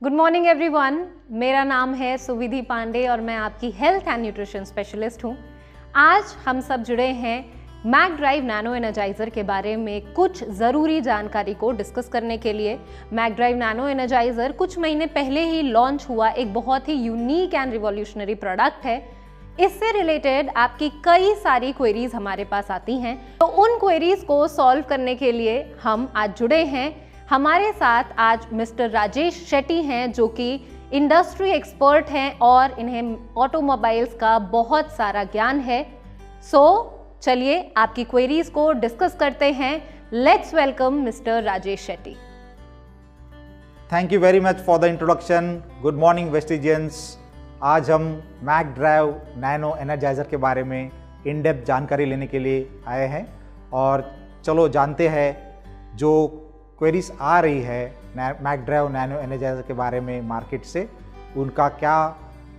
Good morning everyone, मेरा नाम है सुविधि पांडे और मैं आपकी हेल्थ एंड न्यूट्रिशन स्पेशलिस्ट हूँ। आज हम सब जुड़े हैं मैक ड्राइव नैनो एनर्जाइज़र के बारे में कुछ ज़रूरी जानकारी को डिस्कस करने के लिए। मैक ड्राइव नैनो एनर्जाइज़र कुछ महीने पहले ही लॉन्च हुआ एक बहुत ही यूनिक एंड रिवॉल्यूशनरी प्रोडक्ट है। इससे रिलेटेड आपकी कई सारी क्वेरीज हमारे पास आती हैं, तो उन क्वेरीज को सॉल्व करने के लिए हम आज जुड़े हैं। हमारे साथ आज मिस्टर राजेश शेट्टी हैं जो कि इंडस्ट्री एक्सपर्ट हैं और इन्हें ऑटोमोबाइल्स का बहुत सारा ज्ञान है। चलिए आपकी क्वेरीज को डिस्कस करते हैं। Let's welcome mister Rajesh Shetty. Thank you very much for the introduction. Good morning Vestigians. आज हम मैक ड्राइव नैनो एनर्जाइज़र के बारे में इन डेप्थ जानकारी लेने के लिए आए हैं और चलो जानते हैं जो क्वेरीज आ रही है मैक ड्राइव नैनो एनर्जाइज़र के बारे में मार्केट से, उनका क्या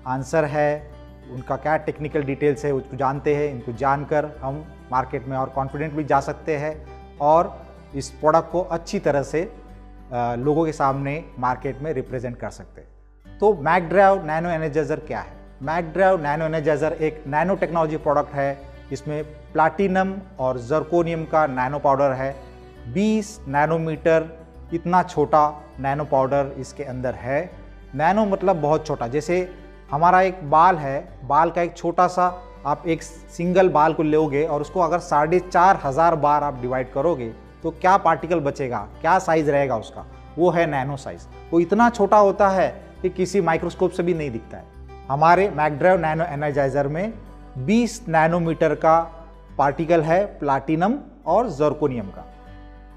आंसर है, उनका क्या टेक्निकल डिटेल्स है, उसको जानते हैं। इनको जानकर हम मार्केट में और कॉन्फिडेंट भी जा सकते हैं और इस प्रोडक्ट को अच्छी तरह से लोगों के सामने मार्केट में रिप्रेजेंट कर सकते हैं। तो मैक ड्राइव नैनो एनर्जाइज़र क्या है? मैक ड्राइव नैनो एनर्जाइज़र एक नैनो टेक्नोलॉजी प्रोडक्ट है। इसमें प्लैटिनम और जर्कोनियम का नैनो पाउडर है। 20 नैनोमीटर इतना छोटा नैनो पाउडर इसके अंदर है। नैनो मतलब बहुत छोटा। जैसे हमारा एक बाल है, बाल का एक छोटा सा आप एक सिंगल बाल को लोगे और उसको अगर 4,500 बार आप डिवाइड करोगे तो क्या पार्टिकल बचेगा, क्या साइज़ रहेगा उसका, वो है नैनो साइज़। वो इतना छोटा होता है कि किसी माइक्रोस्कोप से भी नहीं दिखता है। हमारे मैक ड्राइव नैनो एनर्जाइज़र में 20 नैनोमीटर का पार्टिकल है प्लैटिनम और जर्कोनियम का।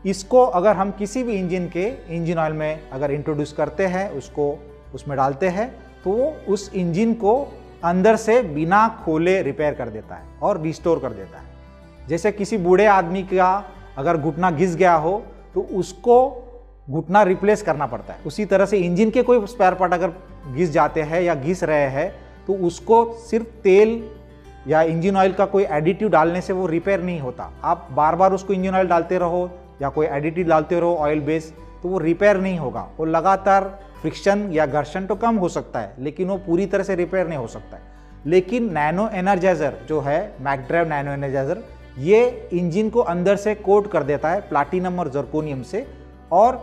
इसको अगर हम किसी भी इंजन के इंजन ऑयल में अगर इंट्रोड्यूस करते हैं, उसको उसमें डालते हैं, तो वो उस इंजन को अंदर से बिना खोले रिपेयर कर देता है और रिस्टोर कर देता है। जैसे किसी बूढ़े आदमी का अगर घुटना घिस गया हो तो उसको घुटना रिप्लेस करना पड़ता है, उसी तरह से इंजन के कोई स्पेयर पार्ट अगर घिस जाते हैं या घिस रहे हैं तो उसको सिर्फ तेल या इंजन ऑयल का कोई एडिटिव डालने से वो रिपेयर नहीं होता। आप बार बार उसको इंजन ऑयल डालते रहो या कोई एडिटिव डालते रहो ऑयल बेस, तो वो रिपेयर नहीं होगा। वो लगातार फ्रिक्शन या घर्षण तो कम हो सकता है लेकिन वो पूरी तरह से रिपेयर नहीं हो सकता है। लेकिन नैनो एनर्जाइज़र जो है मैक ड्राइव नैनो एनर्जाइज़र, ये इंजन को अंदर से कोट कर देता है प्लैटिनम और जर्कोनियम से और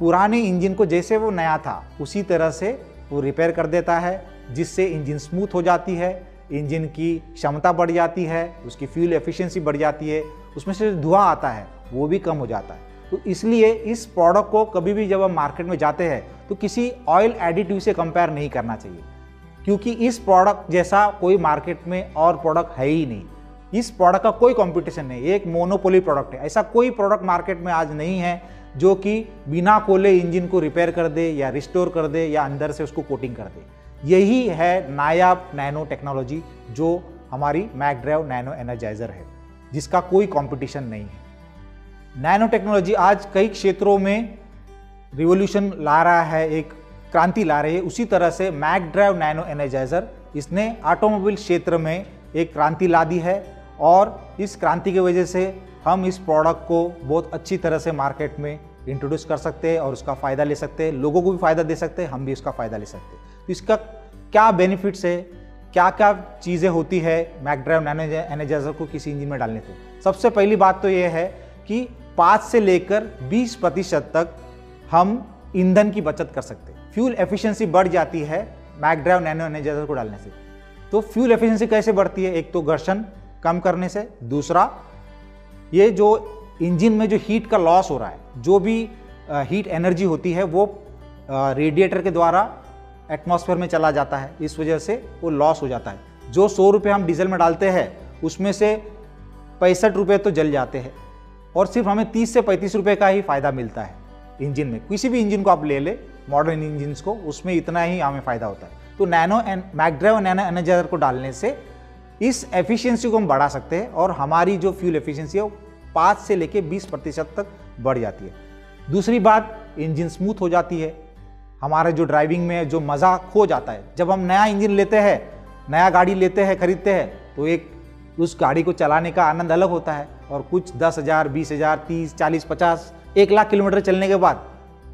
पुराने इंजन को जैसे वो नया था उसी तरह से वो रिपेयर कर देता है, जिससे इंजन स्मूथ हो जाती है, इंजन की क्षमता बढ़ जाती है, उसकी फ्यूल एफिशिएंसी बढ़ जाती है, उसमें से धुआं आता है वो भी कम हो जाता है। तो इसलिए इस प्रोडक्ट को कभी भी जब हम मार्केट में जाते हैं तो किसी ऑयल एडिटिव से कंपेयर नहीं करना चाहिए, क्योंकि इस प्रोडक्ट जैसा कोई मार्केट में और प्रोडक्ट है ही नहीं। इस प्रोडक्ट का कोई कंपटीशन नहीं, एक मोनोपोली प्रोडक्ट है। ऐसा कोई प्रोडक्ट मार्केट में आज नहीं है जो कि बिना खोले इंजन को रिपेयर कर दे या रिस्टोर कर दे या अंदर से उसको कोटिंग कर दे। यही है नायाब नैनो टेक्नोलॉजी जो हमारी मैक ड्राइव नैनो एनर्जाइज़र है, जिसका कोई कंपटीशन नहीं है। नैनो टेक्नोलॉजी आज कई क्षेत्रों में रिवॉल्यूशन ला रहा है, एक क्रांति ला रही है। उसी तरह से मैक ड्राइव नैनो एनर्जाइज़र इसने ऑटोमोबाइल क्षेत्र में एक क्रांति ला दी है और इस क्रांति की वजह से हम इस प्रोडक्ट को बहुत अच्छी तरह से मार्केट में इंट्रोड्यूस कर सकते हैं और उसका फ़ायदा ले सकते हैं, लोगों को भी फ़ायदा दे सकते हैं, हम भी इसका फ़ायदा ले सकते हैं। तो इसका क्या बेनिफिट्स है, क्या क्या चीज़ें होती है मैक ड्राइव नैनो एनर्जाइज़र को किसी इंजन में डालने से? सबसे पहली बात तो ये है कि 5 से लेकर 20% तक हम ईंधन की बचत कर सकते हैं। फ्यूल एफिशिएंसी बढ़ जाती है मैक ड्राइव नैनो एनर्जाइज़र को डालने से। तो फ्यूल एफिशिएंसी कैसे बढ़ती है? एक तो घर्षण कम करने से, दूसरा ये जो इंजन में जो हीट का लॉस हो रहा है, जो भी हीट एनर्जी होती है वो रेडिएटर के द्वारा एटमॉस्फेयर में चला जाता है, इस वजह से वो लॉस हो जाता है। जो 100 रुपये हम डीजल में डालते हैं उसमें से 65 रुपये तो जल जाते हैं और सिर्फ हमें 30 से 35 रुपये का ही फ़ायदा मिलता है इंजन में। किसी भी इंजन को आप ले ले, मॉडर्न इंजन्स को, उसमें इतना ही हमें फ़ायदा होता है। तो मैक ड्राइव नैनो एनर्जाइज़र को डालने से इस एफिशिएंसी को हम बढ़ा सकते हैं और हमारी जो फ्यूल एफिशिएंसी है वो 5 से लेकर 20% तक बढ़ जाती है। दूसरी बात, इंजन स्मूथ हो जाती है। हमारे जो ड्राइविंग में जो मज़ा खो जाता है, जब हम नया इंजन लेते हैं, नया गाड़ी लेते हैं, खरीदते हैं, तो एक उस गाड़ी को चलाने का आनंद अलग होता है और कुछ 10,000, 20,000, 30, 40, 50, 1 लाख किलोमीटर चलने के बाद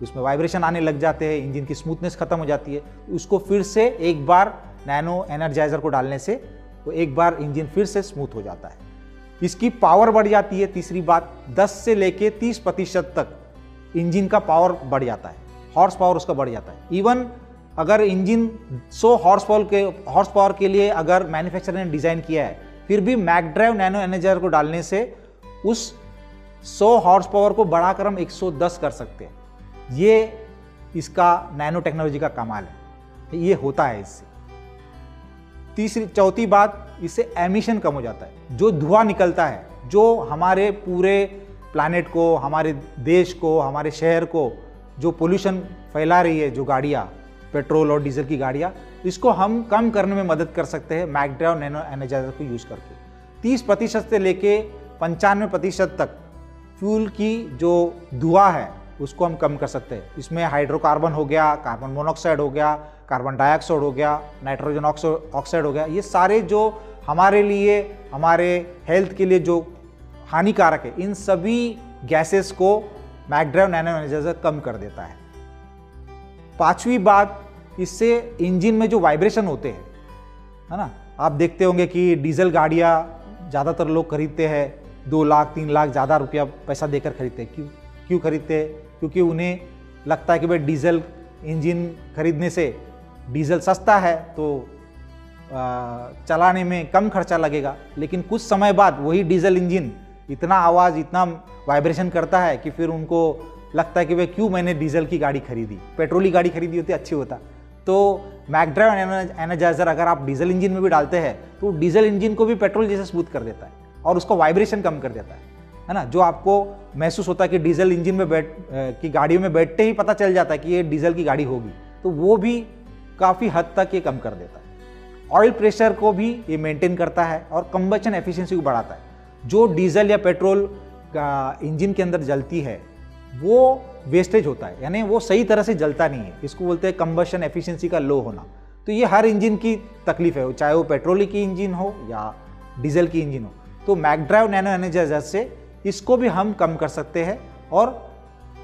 उसमें वाइब्रेशन आने लग जाते हैं, इंजन की स्मूथनेस खत्म हो जाती है। उसको फिर से एक बार नैनो एनर्जाइजर को डालने से वो एक बार इंजन फिर से स्मूथ हो जाता है। इसकी पावर बढ़ जाती है। तीसरी बात, 10 से लेके 30% तक इंजन का पावर बढ़ जाता है, हॉर्स पावर उसका बढ़ जाता है। इवन अगर इंजन 100 हॉर्स पावर के लिए अगर मैन्युफैक्चरर ने डिज़ाइन किया है, फिर भी मैकड्राइव नैनो एनर्जाइजर को डालने से उस 100 हॉर्स पावर को बढ़ाकर हम 110 कर सकते हैं। ये इसका नैनो टेक्नोलॉजी का कमाल है, ये होता है इससे। चौथी बात, इससे एमिशन कम हो जाता है। जो धुआं निकलता है, जो हमारे पूरे प्लैनेट को, हमारे देश को, हमारे शहर को जो पोल्यूशन फैला रही है, जो गाड़ियाँ, पेट्रोल और डीजल की गाड़ियाँ, इसको हम कम करने में मदद कर सकते हैं मैकड्राइव नैनो एनर्जाइजर को यूज़ करके। 30% से लेके 95% तक फ्यूल की जो धुआं है उसको हम कम कर सकते हैं। इसमें हाइड्रोकार्बन हो गया, कार्बन मोनोऑक्साइड हो गया, कार्बन डाइऑक्साइड हो गया, नाइट्रोजन ऑक्साइड हो गया, ये सारे जो हमारे लिए, हमारे हेल्थ के लिए जो हानिकारक है, इन सभी गैसेस को मैकड्राइव नैनो एनर्जाइजर कम कर देता है। पांचवी बात, इससे इंजन में जो वाइब्रेशन होते हैं, है ना, आप देखते होंगे कि डीजल गाड़ियाँ ज़्यादातर लोग खरीदते हैं 2 लाख 3 लाख ज़्यादा रुपया पैसा देकर खरीदते हैं। क्यों खरीदते हैं? क्योंकि उन्हें लगता है कि भाई डीजल इंजन खरीदने से डीजल सस्ता है तो चलाने में कम खर्चा लगेगा। लेकिन कुछ समय बाद वही डीजल इंजन इतना आवाज़, इतना वाइब्रेशन करता है कि फिर उनको लगता है कि भाई क्यों मैंने डीजल की गाड़ी खरीदी, पेट्रोली गाड़ी खरीदी होती अच्छी होता। तो मैकड्राइव एनर्जाइजर अगर आप डीजल इंजन में भी डालते हैं तो डीजल इंजन को भी पेट्रोल जैसे स्मूथ कर देता है और उसका वाइब्रेशन कम कर देता है ना। जो आपको महसूस होता है कि डीजल इंजन में की गाड़ियों में बैठते ही पता चल जाता है कि ये डीजल की गाड़ी होगी, तो वो भी काफ़ी हद तक ये कम कर देता है। ऑयल प्रेशर को भी ये मेंटेन करता है और कंबशन एफिशिएंसी को बढ़ाता है। जो डीजल या पेट्रोल का इंजन के अंदर जलती है वो वेस्टेज होता है, यानी वो सही तरह से जलता नहीं है। इसको बोलते हैं कंबशन एफिशिएंसी का लो होना। तो ये हर इंजन की तकलीफ है, चाहे वो पेट्रोल की इंजन हो या डीजल की इंजन हो। तो मैकड्राइव नैनो एनर्जाइजर से इसको भी हम कम कर सकते हैं और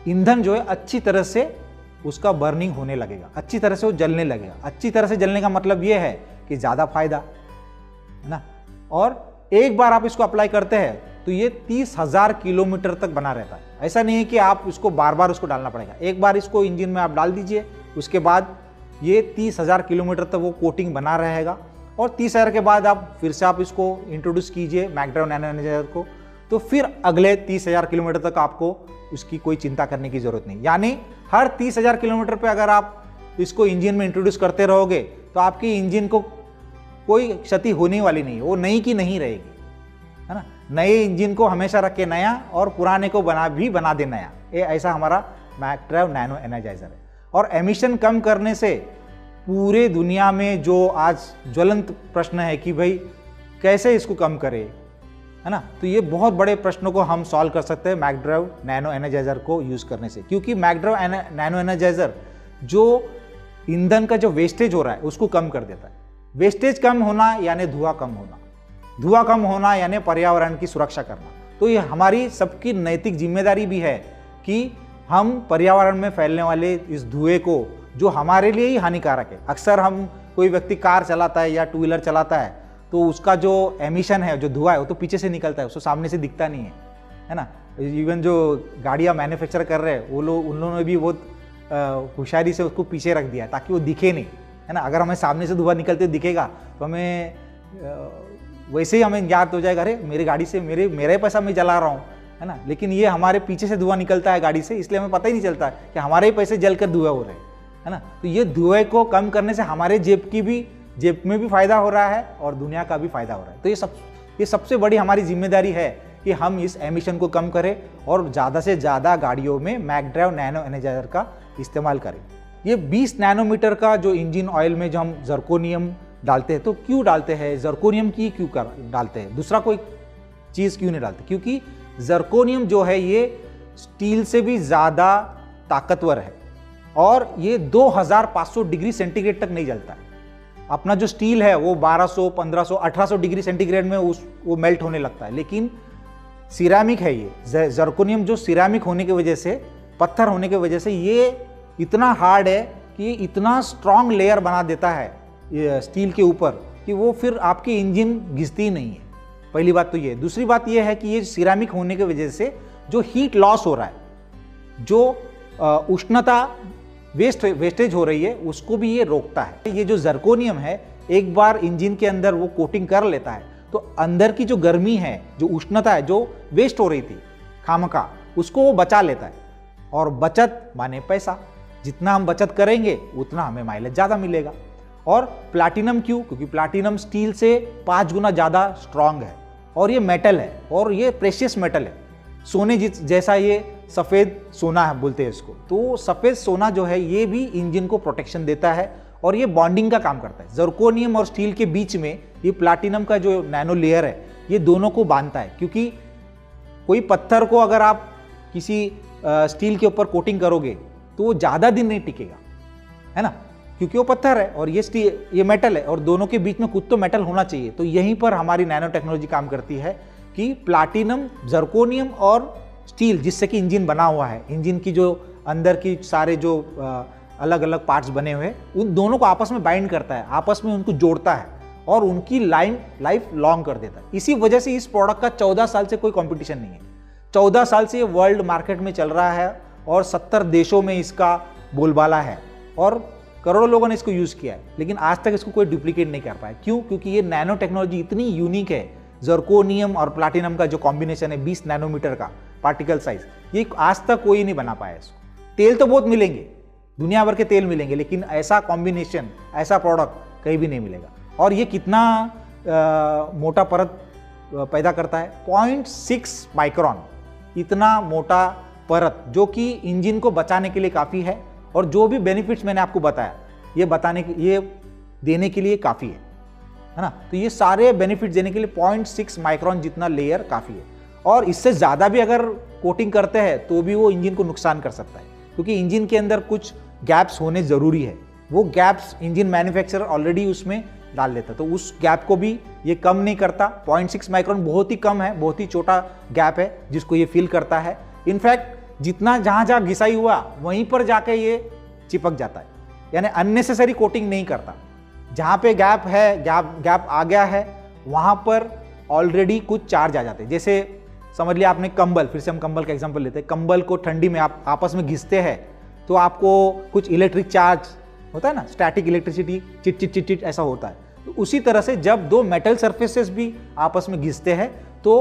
ईंधन जो है अच्छी तरह से उसका बर्निंग होने लगेगा, अच्छी तरह से वो जलने लगेगा। अच्छी तरह से जलने का मतलब ये है कि ज़्यादा फायदा है ना। और एक बार आप इसको अप्लाई करते हैं तो ये 30,000 किलोमीटर तक बना रहता है। ऐसा नहीं है कि आप इसको बार बार उसको डालना पड़ेगा। एक बार इसको इंजन में आप डाल दीजिए, उसके बाद ये 30,000 किलोमीटर तक वो कोटिंग बना रहेगा। और 30,000 के बाद आप फिर से आप इसको इंट्रोड्यूस कीजिए मैकड्राइव नैनो एनर्जाइजर को, तो फिर अगले 30,000 किलोमीटर तक आपको उसकी कोई चिंता करने की ज़रूरत नहीं। यानी हर 30,000 किलोमीटर पर अगर आप इसको इंजन में इंट्रोड्यूस करते रहोगे तो आपकी इंजन को कोई क्षति होने वाली नहीं है, वो नई की नहीं रहेगी, है ना। नए इंजन को हमेशा रखे नया और पुराने को बना दे नया। ये ऐसा हमारा मैकड्राइव नैनो एनर्जाइजर है। और एमिशन कम करने से पूरे दुनिया में जो आज ज्वलंत प्रश्न है कि भाई कैसे इसको कम करें, है ना, तो ये बहुत बड़े प्रश्नों को हम सॉल्व कर सकते हैं मैकड्राइव नैनो एनर्जाइजर को यूज़ करने से। क्योंकि मैकड्राइव नैनो एनर्जाइजर जो ईंधन का जो वेस्टेज हो रहा है उसको कम कर देता है। वेस्टेज कम होना यानी धुआं कम होना, धुआं कम होना यानी पर्यावरण की सुरक्षा करना। तो ये हमारी सबकी नैतिक जिम्मेदारी भी है कि हम पर्यावरण में फैलने वाले इस धुएं को, जो हमारे लिए ही हानिकारक है, अक्सर हम कोई व्यक्ति कार चलाता है या 2 व्हीलर चलाता है तो उसका जो एमिशन है, जो धुआं है, वो तो पीछे से निकलता है, उसको सामने से दिखता नहीं है ना। इवन जो गाड़ियाँ मैन्युफैक्चर कर रहे हैं उन लोगों ने भी बहुत होशियारी से उसको पीछे रख दिया ताकि वो दिखे नहीं, है ना। अगर हमें सामने से धुआं निकलते दिखेगा तो हमें वैसे ही हमें याद हो जाएगा, अरे मेरी गाड़ी से मेरा ही पैसा मैं जला रहा हूँ, है ना। लेकिन ये हमारे पीछे से धुआं निकलता है गाड़ी से, इसलिए हमें पता ही नहीं चलता कि हमारे ही पैसे जलकर धुआं हो रहे हैं, है ना। तो ये धुएं को कम करने से हमारे जेब में भी फायदा हो रहा है और दुनिया का भी फायदा हो रहा है। तो ये सबसे बड़ी हमारी जिम्मेदारी है कि हम इस एमिशन को कम करें और ज़्यादा से ज़्यादा गाड़ियों में मैकड्राइव नैनो एनर्जाइजर का इस्तेमाल करें। ये 20 नैनोमीटर का जो इंजन ऑयल में जो हम जर्कोनियम डालते हैं, तो क्यों डालते हैं जर्कोनियम की, क्यों डालते हैं, दूसरा कोई चीज़ क्यों नहीं डालते? क्योंकि जर्कोनियम जो है ये स्टील से भी ज़्यादा ताकतवर है और ये 2500 डिग्री सेंटीग्रेड तक नहीं जलता है। अपना जो स्टील है वो 1200, 1500, 1800 डिग्री सेंटीग्रेड में वो मेल्ट होने लगता है। लेकिन सिरामिक है ये जर्कोनियम, जो सिरामिक होने की वजह से पत्थर होने की वजह से ये इतना हार्ड है कि ये इतना स्ट्रॉन्ग लेयर बना देता है ये स्टील के ऊपर कि वो फिर आपकी इंजन घिसती ही नहीं है। पहली बात तो ये। दूसरी बात ये है कि ये सिरामिक होने की वजह से जो हीट लॉस हो रहा है, जो उष्णता वेस्टेज हो रही है, उसको भी ये रोकता है। ये जो जर्कोनियम है, एक बार इंजन के अंदर वो कोटिंग कर लेता है तो अंदर की जो गर्मी है, जो उष्णता है, जो वेस्ट हो रही थी खामखा, उसको वो बचा लेता है। और बचत माने पैसा, जितना हम बचत करेंगे उतना हमें माइलेज ज़्यादा मिलेगा। और प्लैटिनम क्यों? क्योंकि प्लैटिनम स्टील से 5 गुना ज़्यादा स्ट्रांग है और ये मेटल है और ये प्रेशियस मेटल है। सोने जैसा ये सफ़ेद सोना है बोलते हैं इसको। तो सफ़ेद सोना जो है ये भी इंजन को प्रोटेक्शन देता है और ये बॉन्डिंग का काम करता है। जर्कोनियम और स्टील के बीच में ये प्लैटिनम का जो नैनो लेयर है, ये दोनों को बांधता है। क्योंकि कोई पत्थर को अगर आप किसी स्टील के ऊपर कोटिंग करोगे तो वो ज़्यादा दिन नहीं टिकेगा, है ना, क्योंकि वो पत्थर है और ये मेटल है और दोनों के बीच में कुछ तो मेटल होना चाहिए। तो यहीं पर हमारी नैनो टेक्नोलॉजी काम करती है कि प्लैटिनम, जर्कोनियम और स्टील, जिससे कि इंजन बना हुआ है, इंजन की जो अंदर की सारे जो अलग अलग पार्ट्स बने हुए, उन दोनों को आपस में बाइंड करता है, आपस में उनको जोड़ता है और उनकी लाइफ लॉन्ग कर देता है। इसी वजह से इस प्रोडक्ट का 14 साल से कोई कंपटीशन नहीं है। 14 साल से ये वर्ल्ड मार्केट में चल रहा है और 70 देशों में इसका बोलबाला है और करोड़ों लोगों ने इसको यूज़ किया है, लेकिन आज तक इसको कोई डुप्लीकेट नहीं कर पाया। क्यों? क्योंकि ये नैनो टेक्नोलॉजी इतनी यूनिक है। जर्कोनियम और प्लैटिनम का जो कॉम्बिनेशन है 20 नैनोमीटर का पार्टिकल साइज, ये आज तक कोई नहीं बना पाया इसको। तेल तो बहुत मिलेंगे, दुनिया भर के तेल मिलेंगे, लेकिन ऐसा कॉम्बिनेशन, ऐसा प्रोडक्ट कहीं भी नहीं मिलेगा। और ये कितना मोटा परत पैदा करता है? 0.6 माइक्रोन, इतना मोटा परत, जो कि इंजन को बचाने के लिए काफ़ी है और जो भी बेनिफिट्स मैंने आपको बताया ये देने के लिए काफ़ी है ना। तो ये सारे बेनिफिट्स देने के लिए 0.6 माइक्रोन जितना लेयर काफ़ी है। और इससे ज़्यादा भी अगर कोटिंग करते हैं तो भी वो इंजन को नुकसान कर सकता है, क्योंकि इंजन के अंदर कुछ गैप्स होने ज़रूरी है। वो गैप्स इंजन मैन्युफैक्चरर ऑलरेडी उसमें डाल देता है, तो उस गैप को भी ये कम नहीं करता। 0.6 माइक्रोन बहुत ही कम है, बहुत ही छोटा गैप है जिसको ये फिल करता है। इनफैक्ट जितना जहाँ घिसाई हुआ वहीं पर जाके ये चिपक जाता है, यानी अननेसेसरी कोटिंग नहीं करता। जहाँ पे गैप है, गैप आ गया है, वहाँ पर ऑलरेडी कुछ चार्ज आ जाते हैं। जैसे समझ लिया आपने कंबल, फिर से हम कंबल का एग्जांपल लेते हैं। कंबल को ठंडी में आप आपस में घिसते हैं तो आपको कुछ इलेक्ट्रिक चार्ज होता है ना, static electricity, chit chit chit chit ऐसा होता है। तो उसी तरह से जब दो मेटल सर्फेसेस भी आपस में घिसते हैं तो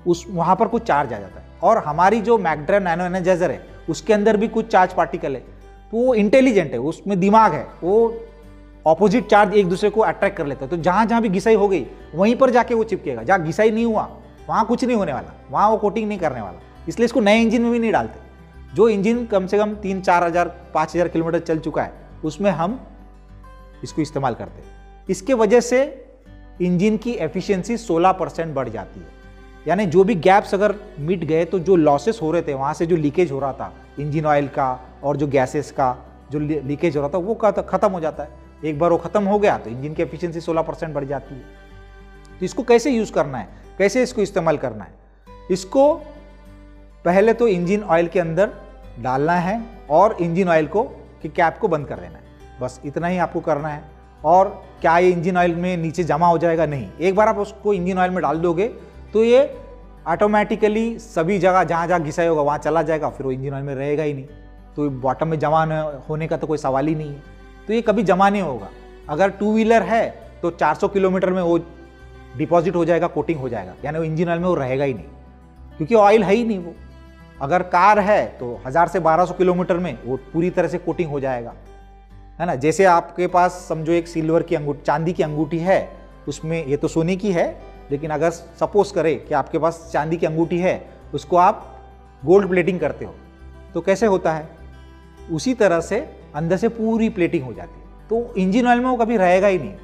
वहाँ पर कुछ चार्ज आ जाता है। और हमारी जो मैगड्राइव नैनो एनर्जाइजर है उसके अंदर भी कुछ चार्ज पार्टिकल है, तो वो इंटेलिजेंट है, उसमें दिमाग है, वो ऑपोजिट चार्ज एक दूसरे को अट्रैक्ट कर लेता है। तो जहाँ भी घिसाई हो गई वहीं पर जाके वो चिपकेगा। जहाँ घिसाई नहीं हुआ वहाँ कुछ नहीं होने वाला, वहाँ वो कोटिंग नहीं करने वाला। इसलिए इसको नए इंजन में भी नहीं डालते। जो इंजन कम से कम 3-4 हज़ार 5,000 किलोमीटर चल चुका है उसमें हम इसको इस्तेमाल करते हैं। इसके वजह से इंजन की एफिशिएंसी 16% बढ़ जाती है। यानी जो भी गैप्स अगर मिट गए तो जो लॉसेस हो रहे थे, वहाँ से जो लीकेज हो रहा था इंजन ऑयल का और जो गैसेस का जो लीकेज हो रहा था वो खत्म हो जाता है। एक बार वो खत्म हो गया तो इंजन की एफिशिएंसी 16% बढ़ जाती है। तो इसको कैसे यूज़ करना है, कैसे इसको इस्तेमाल करना है? इसको पहले तो इंजन ऑयल के अंदर डालना है और इंजन ऑयल को की कैप को बंद कर देना है, बस इतना ही आपको करना है। और क्या ये इंजन ऑयल में नीचे जमा हो जाएगा? नहीं। एक बार आप उसको इंजन ऑयल में डाल दोगे तो ये ऑटोमेटिकली सभी जगह जहाँ घिसाई होगा वहाँ चला जाएगा, फिर वो इंजन ऑयल में रहेगा ही नहीं। तो बॉटम में जमा होने का तो कोई सवाल ही नहीं है। तो ये कभी जमा नहीं होगा। अगर 2 व्हीलर है तो 400 किलोमीटर में वो डिपॉजिट हो जाएगा, कोटिंग हो जाएगा, यानी वो इंजन ऑयल में वो रहेगा ही नहीं, क्योंकि ऑयल है ही नहीं वो। अगर कार है तो 1000 से 1200 किलोमीटर में वो पूरी तरह से कोटिंग हो जाएगा, है ना। जैसे आपके पास समझो एक सिल्वर की अंगूठी, चांदी की अंगूठी है, उसमें ये तो सोने की है, लेकिन अगर सपोज करें कि आपके पास चांदी की अंगूठी है, उसको आप गोल्ड प्लेटिंग करते हो तो कैसे होता है? उसी तरह से अंदर से पूरी प्लेटिंग हो जाती है। तो इंजन ऑयल में वो कभी रहेगा ही नहीं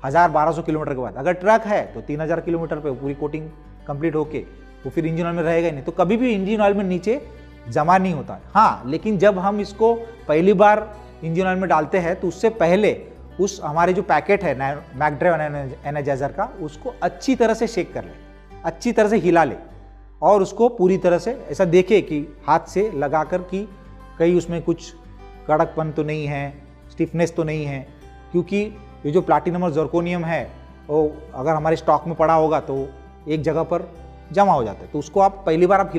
1000-1200 किलोमीटर के बाद। अगर ट्रक है तो 3000 किलोमीटर पे पूरी कोटिंग कंप्लीट होके वो फिर इंजन ऑयल में रहेगा ही नहीं। तो कभी भी इंजन ऑयल में नीचे जमा नहीं होता। हाँ, लेकिन जब हम इसको पहली बार इंजन ऑयल में डालते हैं तो उससे पहले उस हमारे जो पैकेट है मैगड्राइव एनर्जाइजर का, उसको अच्छी तरह से शेक कर ले, अच्छी तरह से हिला ले और उसको पूरी तरह से ऐसा देखे कि हाथ से लगा कर कि कहीं उसमें कुछ कड़कपन तो नहीं है, स्टिफनेस तो नहीं है, क्योंकि ये जो प्लैटिनम और जर्कोनियम है वो अगर हमारे स्टॉक में पड़ा होगा तो एक जगह पर जमा हो जाता है। तो उसको आप पहली बार आप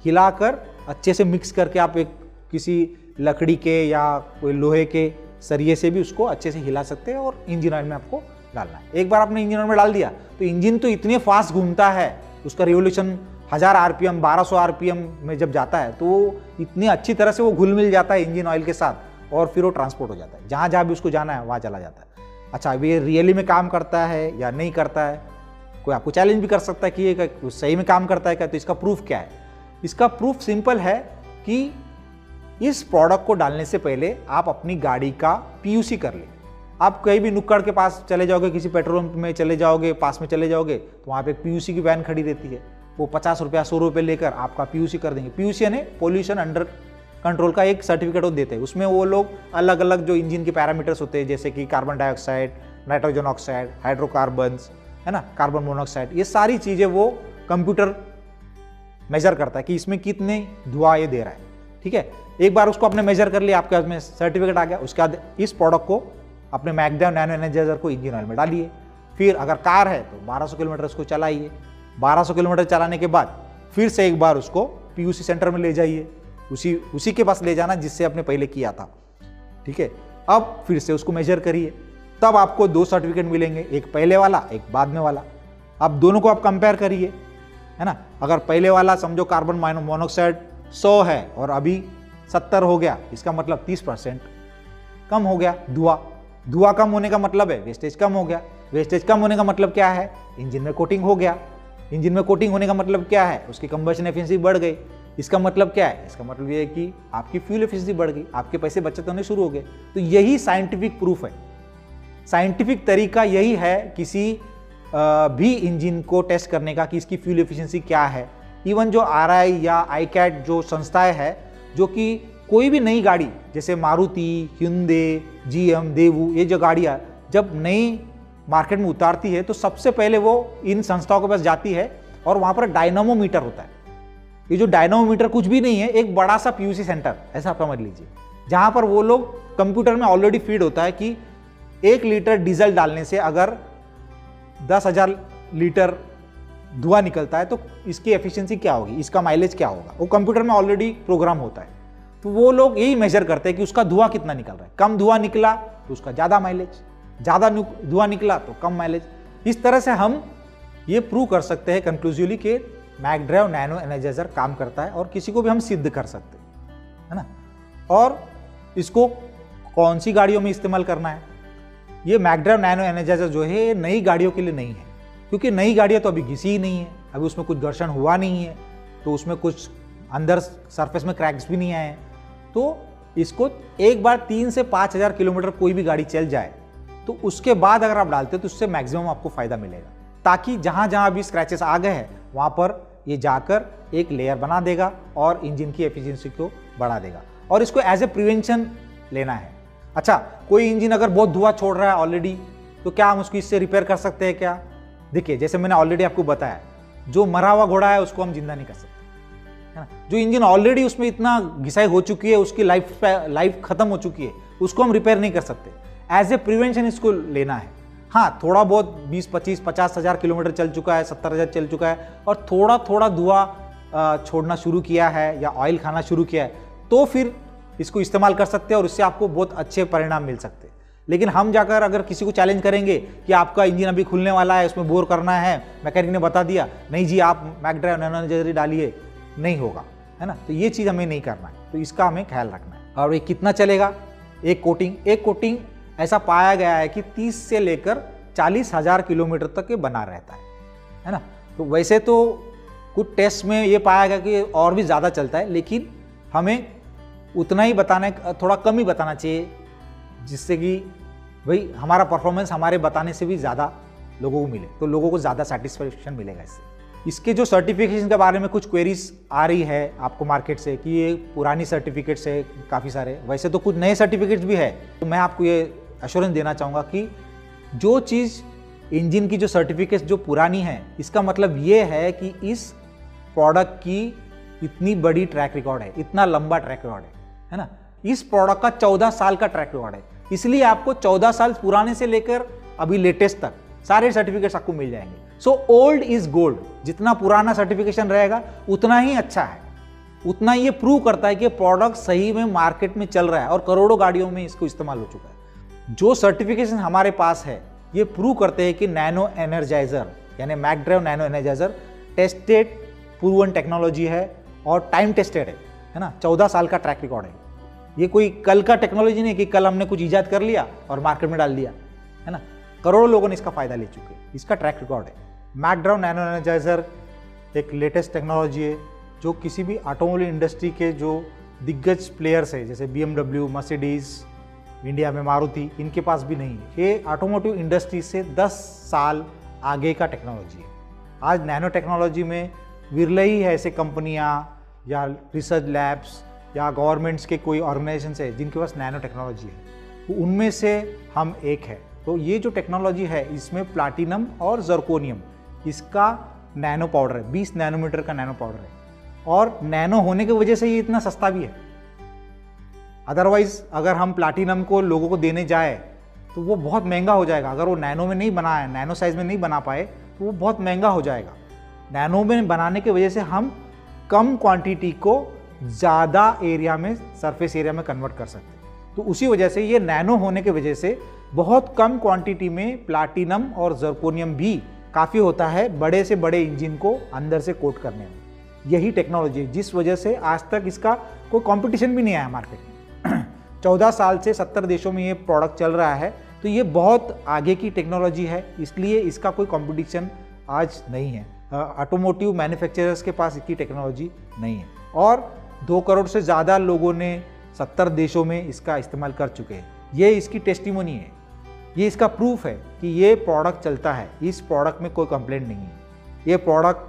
हिलाकर अच्छे से मिक्स करके आप एक किसी लकड़ी के या कोई लोहे के सरिये से भी उसको अच्छे से हिला सकते हैं और इंजन ऑयल में आपको डालना है। एक बार आपने इंजन ऑयल में डाल दिया तो इंजन तो इतने फास्ट घूमता है, उसका रिवोल्यूशन 1000 आरपीएम 1200 आरपीएम में जब जाता है तो वो इतनी अच्छी तरह से वो घुल मिल जाता है इंजन ऑयल के साथ और फिर वो ट्रांसपोर्ट हो जाता है, जहाँ जहाँ भी उसको जाना है वहाँ चला जाता है। अच्छा, अब ये रियली में काम करता है या नहीं करता है, कोई आपको चैलेंज भी कर सकता है कि ये सही में काम करता है क्या। तो इसका प्रूफ क्या है? इसका प्रूफ सिंपल है कि इस प्रोडक्ट को डालने से पहले आप अपनी गाड़ी का पीयूसी कर लें। आप कहीं भी नुक्कड़ के पास चले जाओगे, किसी पेट्रोल पंप में चले जाओगे, पास में चले जाओगे तो वहाँ पे पीयूसी की वैन खड़ी रहती है, वो 50 रुपया 100 रुपये लेकर आपका पीयूसी कर देंगे। पीयूसी यानी पोल्यूशन अंडर कंट्रोल का एक सर्टिफिकेट वो देते हैं। उसमें वो लोग अलग अलग जो इंजन के पैरामीटर्स होते हैं जैसे कि carbon dioxide, nitrogen oxide, hydrocarbons, है ना, कार्बन मोनोऑक्साइड, ये सारी चीज़ें वो कंप्यूटर मेजर करता है कि इसमें कितने धुआं ये दे रहा है। ठीक है, एक बार उसको आपने मेजर कर लिया, आपके हाथ में सर्टिफिकेट आ गया, उसके बाद इस प्रोडक्ट को अपने मैगड्राइव नैनो एनर्जाइजर को इंजन ऑयल में डालिए। फिर अगर कार है तो 1200 किलोमीटर उसको चलाइए। 1200 किलोमीटर चलाने के बाद फिर से एक बार उसको पीयूसी सेंटर में ले जाइए, उसी के पास ले जाना जिससे आपने पहले किया था। ठीक है, अब फिर से उसको मेजर करिए, तब आपको 2 सर्टिफिकेट मिलेंगे, एक पहले वाला एक बाद में वाला। अब दोनों को आप कंपेयर करिए, है ना। अगर पहले वाला समझो कार्बन मोनोऑक्साइड 100 है और अभी 70 हो गया, इसका मतलब 30% कम हो गया धुआं कम होने का मतलब है वेस्टेज कम हो गया। वेस्टेज कम होने का मतलब क्या है? इंजन में कोटिंग हो गया। इंजन में कोटिंग होने का मतलब क्या है? उसकी कंबशन एफिशिएंसी बढ़ गई। इसका मतलब क्या है? इसका मतलब ये है कि आपकी फ्यूल एफिशिएंसी बढ़ गई, आपके पैसे बचत होने शुरू हो गए। तो यही साइंटिफिक प्रूफ है, साइंटिफिक तरीका यही है किसी भी इंजन को टेस्ट करने का कि इसकी फ्यूल एफिशिएंसी क्या है। इवन जो RI या ICAT जो संस्थाएं है, जो कि कोई भी नई गाड़ी जैसे मारुति, hyundai, GM, देवू, ये जो गाड़ियाँ जब नई मार्केट में उतारती है तो सबसे पहले वो इन संस्थाओं के पास जाती है और वहाँ पर डायनामोमीटर होता है। ये जो डायनामोमीटर कुछ भी नहीं है, एक बड़ा सा पीयूसी सेंटर ऐसा आप समझ लीजिए, जहाँ पर वो लोग कंप्यूटर में ऑलरेडी फीड होता है कि 1 लीटर डीजल डालने से अगर 10,000 लीटर धुआं निकलता है तो इसकी एफिशिएंसी क्या होगी, इसका माइलेज क्या होगा, वो कंप्यूटर में ऑलरेडी प्रोग्राम होता है। तो वो लोग यही मेजर करते हैं कि उसका धुआं कितना निकल रहा है। कम धुआं निकला तो उसका ज़्यादा माइलेज, ज़्यादा धुआं निकला तो कम माइलेज। इस तरह से हम ये प्रूव कर सकते हैं कंक्लूसिवली कि मैगड्राइव नैनो एनर्जाइजर काम करता है और किसी को भी हम सिद्ध कर सकते हैं, है ना। और इसको कौन सी गाड़ियों में इस्तेमाल करना है? ये मैगड्राइव नैनो एनर्जाइजर जो है नई गाड़ियों के लिए नहीं है, क्योंकि नई गाड़ियाँ तो अभी घिसी ही नहीं है, अभी उसमें कुछ घर्षण हुआ नहीं है, तो उसमें कुछ अंदर सरफेस में क्रैक्स भी नहीं आए हैं। तो इसको एक बार 3 से 5,000 किलोमीटर कोई भी गाड़ी चल जाए तो उसके बाद अगर आप डालते हो तो उससे मैक्सिमम आपको फायदा मिलेगा, ताकि जहाँ जहाँ भी स्क्रैचेस आ गए हैं वहाँ पर ये जाकर एक लेयर बना देगा और इंजन की एफिशिएंसी को बढ़ा देगा। और इसको एज ए प्रिवेंशन लेना है। अच्छा, कोई इंजन अगर बहुत धुआं छोड़ रहा है ऑलरेडी, तो क्या हम उसको इससे रिपेयर कर सकते हैं क्या? देखिए, जैसे मैंने ऑलरेडी आपको बताया, जो मरा हुआ घोड़ा है उसको हम जिंदा नहीं कर सकते, है ना। जो इंजन ऑलरेडी उसमें इतना घिसाई हो चुकी है, उसकी लाइफ खत्म हो चुकी है, उसको हम रिपेयर नहीं कर सकते। एज ए प्रिवेंशन इसको लेना है। हाँ, थोड़ा बहुत 20, 25, 50,000 किलोमीटर चल चुका है, 70,000 चल चुका है और थोड़ा थोड़ा धुआं छोड़ना शुरू किया है या ऑयल खाना शुरू किया है, तो फिर इसको इस्तेमाल कर सकते हैं और इससे आपको बहुत अच्छे परिणाम मिल सकते हैं। लेकिन हम जाकर अगर किसी को चैलेंज करेंगे कि आपका इंजन अभी खुलने वाला है, उसमें बोर करना है, मैकेनिक ने बता दिया, नहीं जी आप मैगड्राइव नैनो एनर्जाइजर डालिए, नहीं होगा, है ना। तो ये चीज़ हमें नहीं करना है, तो इसका हमें ख्याल रखना है। और ये कितना चलेगा? एक कोटिंग ऐसा पाया गया है कि 30 से लेकर 40,000 किलोमीटर तक ये बना रहता है ना। तो वैसे तो कुछ टेस्ट में ये पाया गया कि और भी ज़्यादा चलता है, लेकिन हमें उतना ही बताना, थोड़ा कम ही बताना चाहिए, जिससे कि भाई हमारा परफॉर्मेंस हमारे बताने से भी ज़्यादा लोगों को मिले, तो लोगों को ज़्यादा सेटिस्फेक्शन मिलेगा इससे। इसके जो सर्टिफिकेशन के बारे में कुछ क्वेरीज आ रही है आपको मार्केट से कि ये पुरानी सर्टिफिकेट्स है काफ़ी सारे, वैसे तो कुछ नए सर्टिफिकेट्स भी है। तो मैं आपको ये एश्योरेंस देना चाहूँगा कि जो चीज़ इंजन की जो सर्टिफिकेट्स जो पुरानी है, इसका मतलब ये है कि इस प्रोडक्ट की इतनी बड़ी ट्रैक रिकॉर्ड है, इतना लंबा ट्रैक रिकॉर्ड है ना। इस प्रोडक्ट का 14 साल का ट्रैक रिकॉर्ड है, इसलिए आपको 14 साल पुराने से लेकर अभी लेटेस्ट तक सारे सर्टिफिकेट्स आपको मिल जाएंगे। सो ओल्ड इज गोल्ड, जितना पुराना सर्टिफिकेशन रहेगा उतना ही अच्छा है, उतना ये प्रूव करता है कि प्रोडक्ट सही में मार्केट में चल रहा है और करोड़ों गाड़ियों में इसको इस्तेमाल हो चुका है। जो सर्टिफिकेशन हमारे पास है ये प्रूव करते हैं कि नैनो एनर्जाइजर यानी MacDrive nano energiser tested proven technology है और टाइम टेस्टेड है ना। 14 साल का ट्रैक रिकॉर्ड है, ये कोई कल का टेक्नोलॉजी नहीं कि कल हमने कुछ ईजाद कर लिया और मार्केट में डाल दिया, है ना। करोड़ों लोगों ने इसका फायदा ले चुके हैं, इसका ट्रैक रिकॉर्ड है। मैकड्राइव नैनो एनर्जाइजर एक लेटेस्ट टेक्नोलॉजी है जो किसी भी ऑटोमोबाइल इंडस्ट्री के जो दिग्गज प्लेयर्स है जैसे BMW, मर्सिडीज, इंडिया में मारुति, इनके पास भी नहीं है। ये ऑटोमोटिव इंडस्ट्री से 10 साल आगे का टेक्नोलॉजी है। आज नैनो टेक्नोलॉजी में विरले ही है ऐसे कंपनियां या रिसर्च लैब्स या गवर्नमेंट्स के कोई ऑर्गेनाइजेशन है जिनके पास नैनो टेक्नोलॉजी है, तो उनमें से हम एक है। तो ये जो टेक्नोलॉजी है इसमें प्लाटिनम और जर्कोनियम इसका नैनो पाउडर है, 20 नैनोमीटर का नैनो पाउडर है और नैनो होने की वजह से ये इतना सस्ता भी है। अदरवाइज अगर हम प्लाटिनम को लोगों को देने जाए तो वो बहुत महंगा हो जाएगा। अगर वो नैनो में नहीं बना है, नैनो साइज में नहीं बना पाए तो वो बहुत महंगा हो जाएगा। नैनो में बनाने की वजह से हम कम क्वांटिटी को ज़्यादा एरिया में, सरफेस एरिया में कन्वर्ट कर सकते हैं। तो उसी वजह से ये नैनो होने की वजह से बहुत कम क्वांटिटी में प्लाटिनम और जर्कोनियम भी काफ़ी होता है बड़े से बड़े इंजन को अंदर से कोट करने में। यही टेक्नोलॉजी है जिस वजह से आज तक इसका कोई कंपटीशन भी नहीं आया मार्केट में। 14 साल से 70 देशों में ये प्रोडक्ट चल रहा है, तो ये बहुत आगे की टेक्नोलॉजी है, इसलिए इसका कोई कंपटीशन आज नहीं है। ऑटोमोटिव मैन्युफैक्चरर्स के पास इसकी टेक्नोलॉजी नहीं है और 2 करोड़ से ज़्यादा लोगों ने 70 देशों में इसका इस्तेमाल कर चुके हैं। ये इसकी टेस्टिमोनी है, ये इसका प्रूफ है कि ये प्रोडक्ट चलता है, इस प्रोडक्ट में कोई कंप्लेंट नहीं है, ये प्रोडक्ट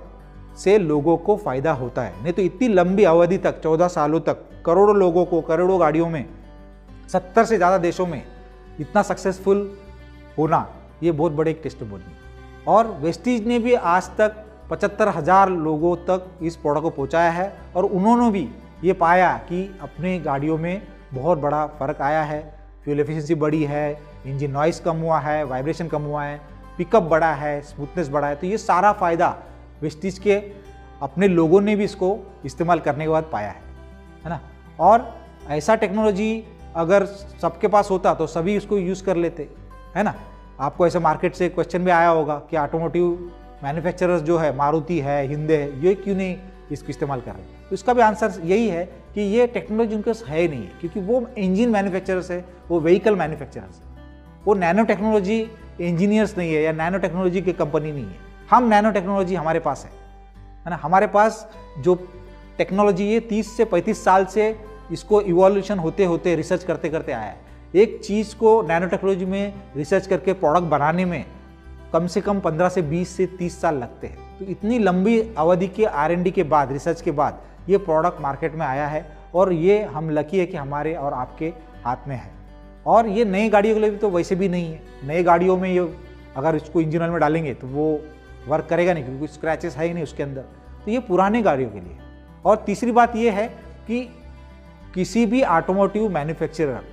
से लोगों को फ़ायदा होता है। नहीं तो इतनी लंबी अवधि तक 14 सालों तक करोड़ों लोगों को, करोड़ों गाड़ियों में 70 से ज़्यादा देशों में इतना सक्सेसफुल होना ये बहुत बड़े एक टेस्टिमोनी है। और वेस्टीज ने भी आज तक 75,000 लोगों तक इस प्रोडक्ट को पहुंचाया है और उन्होंने भी ये पाया कि अपनी गाड़ियों में बहुत बड़ा फ़र्क आया है। फ्यूल एफिशिएंसी बढ़ी है, इंजन नॉइस कम हुआ है, वाइब्रेशन कम हुआ है, पिकअप बढ़ा है, स्मूथनेस बढ़ा है। तो ये सारा फ़ायदा वेस्टीज के अपने लोगों ने भी इसको इस्तेमाल करने के बाद पाया है ना। और ऐसा टेक्नोलॉजी अगर सबके पास होता तो सभी इसको यूज़ कर लेते, है ना। आपको ऐसे मार्केट से क्वेश्चन भी आया होगा कि ऑटोमोटिव मैन्युफैक्चरर्स जो है, मारुति है, हिंदे है, ये क्यों नहीं इसको इस्तेमाल कर रहे हैं। तो इसका भी आंसर यही है कि ये टेक्नोलॉजी उनके पास है ही नहीं है, क्योंकि वो इंजन मैन्युफैक्चरर्स है, वो व्हीकल मैन्युफैक्चरर्स है, वो नैनो टेक्नोलॉजी इंजीनियर्स नहीं है या नैनो टेक्नोलॉजी की कंपनी नहीं है। हम नैनो टेक्नोलॉजी हमारे पास है ना। हमारे पास जो टेक्नोलॉजी ये 30 से 35 साल से इसको इवोल्यूशन होते होते रिसर्च करते करते आया है। एक चीज़ को नैनो टेक्नोलॉजी में रिसर्च करके प्रोडक्ट बनाने में कम से कम 15 से 20 से 30 साल लगते हैं। तो इतनी लंबी अवधि के R&D के बाद, रिसर्च के बाद ये प्रोडक्ट मार्केट में आया है और ये हम लकी है कि हमारे और आपके हाथ में है। और ये नई गाड़ियों के लिए भी तो वैसे भी नहीं है। नई गाड़ियों में ये अगर इसको इंजन ऑयल में डालेंगे तो वो वर्क करेगा नहीं, क्योंकि स्क्रैचेस है ही नहीं उसके अंदर। तो ये पुराने गाड़ियों के लिए। और तीसरी बात ये है कि किसी भी ऑटोमोटिव मैन्युफैक्चरर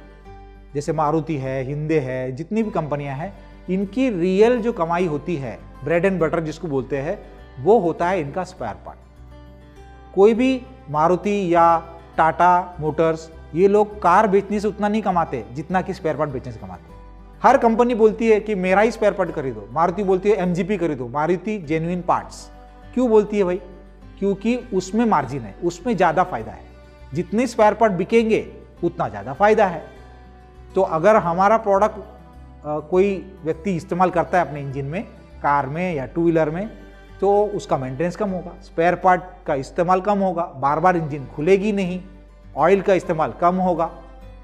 जैसे मारुति है, हिंदे है, जितनी भी कंपनियां हैं, इनकी रियल जो कमाई होती है, ब्रेड एंड बटर जिसको बोलते हैं, वो होता है इनका स्पेयर पार्ट। कोई भी मारुति या टाटा मोटर्स, ये लोग कार बेचने से उतना नहीं कमाते जितना कि स्पेयर पार्ट बेचने से कमाते। हर कंपनी बोलती है कि मेरा ही स्पेयर पार्ट खरीदो। मारुति बोलती है MGP खरीदो, मारुति जेन्युइन पार्ट्स। क्यों बोलती है भाई? क्योंकि उसमें मार्जिन है, उसमें ज़्यादा फायदा है। जितने स्पेयर पार्ट बिकेंगे उतना ज़्यादा फायदा है। तो अगर हमारा प्रोडक्ट कोई व्यक्ति इस्तेमाल करता है अपने इंजन में, कार में या 2 व्हीलर में, तो उसका मेंटेनेंस कम होगा, स्पेयर पार्ट का इस्तेमाल कम होगा, बार बार इंजन खुलेगी नहीं, ऑयल का इस्तेमाल कम होगा,